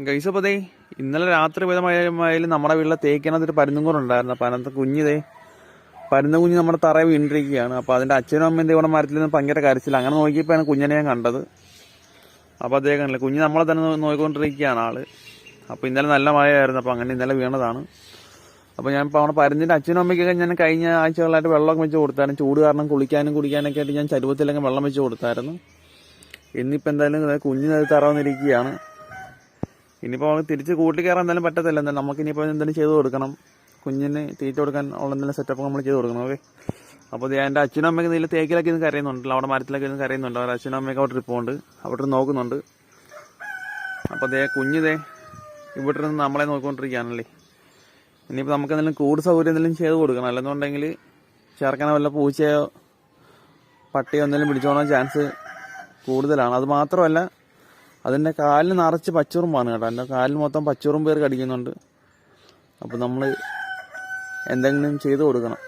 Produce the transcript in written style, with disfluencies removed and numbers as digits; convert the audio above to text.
Guys അപ്പോൾ ഇന്നലെ രാത്രി പെയ്ത മഴയിൽ നമ്മുടെ വീട്ടിലെ തേക്കിനകത്തൊരു പരുന്തുംകൂറുണ്ടായിരുന്നു. അപ്പോൾ അതിനകത്ത് പരുന്ത കുഞ്ഞ് നമ്മുടെ തറയിൽ വീണ്ടിരിക്കുകയാണ്. അപ്പോൾ അതിൻ്റെ അച്ഛനും അമ്മയും ഇവിടെ മരത്തിൽ നിന്ന് ഭയങ്കര കരച്ചില്ല. അങ്ങനെ നോക്കിയപ്പോഴാണ് കുഞ്ഞിനെ ഞാൻ കണ്ടത്. അപ്പോൾ അദ്ദേഹം കണ്ടില്ല, കുഞ്ഞ് നമ്മളെ തന്നെ നോക്കിക്കൊണ്ടിരിക്കുകയാണ് ആള്. അപ്പോൾ ഇന്നലെ നല്ല മഴയായിരുന്നു. അപ്പോൾ അങ്ങനെ ഇന്നലെ വീണതാണ്. അപ്പോൾ ഞാൻ ഇപ്പോൾ അവിടെ പരുന്തിൻ്റെ അച്ഛനും അമ്മയ്ക്കൊക്കെ ഞാൻ കഴിഞ്ഞ ആഴ്ചകളായിട്ട് വെള്ളമൊക്കെ വെച്ച് കൊടുത്തായിരുന്നു. ചൂട് കാരണം കുളിക്കാനും കുടിക്കാനൊക്കെ ആയിട്ട് ഞാൻ ചരുവത്തിലൊക്കെ വെള്ളം വെച്ച് കൊടുത്തായിരുന്നു. ഇന്നിപ്പോൾ എന്തായാലും കുഞ്ഞിന് തറ വന്നിരിക്കുകയാണ്. ഇനിയിപ്പോൾ അവൾക്ക് തിരിച്ച് കൂട്ടി കയറാൻ എന്തായാലും പറ്റത്തില്ല. എന്തായാലും നമുക്കിനിയിപ്പോൾ എന്തെങ്കിലും ചെയ്ത് കൊടുക്കണം. കുഞ്ഞിന് തീറ്റ കൊടുക്കാൻ ഉള്ള എന്തെങ്കിലും സെറ്റപ്പ് നമ്മൾ ചെയ്ത് കൊടുക്കണം. ഓക്കെ, അപ്പോൾ എൻ്റെ അച്ഛനും അമ്മയ്ക്ക് ഇതിൽ തേക്കിലൊക്കെ ഇന്ന് കരയുന്നുണ്ടല്ലോ, അവിടെ മരത്തിലൊക്കെ ഇന്ന് കരയുന്നുണ്ട്. അവർ അച്ഛനും അമ്മയൊക്കെ അവിടെ ട്രിപ്പുണ്ട്, അവിടെ നോക്കുന്നുണ്ട്. അപ്പോൾ കുഞ്ഞ് ഇവിടെ നിന്ന് നമ്മളെ നോക്കിക്കൊണ്ടിരിക്കുകയാണല്ലേ. ഇനിയിപ്പോൾ നമുക്ക് എന്തെങ്കിലും കൂട് സൗകര്യം എന്തെങ്കിലും ചെയ്ത് കൊടുക്കണം. അല്ലെന്നുണ്ടെങ്കിൽ ചേർക്കാനോ വല്ല പൂച്ചയോ പട്ടിയോ എന്തെങ്കിലും പിടിച്ചോളാൻ ചാൻസ് കൂടുതലാണ്. അത് മാത്രമല്ല, അതിൻ്റെ കാലിന് നിറച്ച് പച്ചുറുമ്പാണ് കേട്ടോ. എൻ്റെ കാലിന് മൊത്തം പച്ചുറുമ്പ് കടിക്കുന്നുണ്ട്. അപ്പോൾ നമ്മൾ എന്തെങ്കിലും ചെയ്ത് കൊടുക്കണം.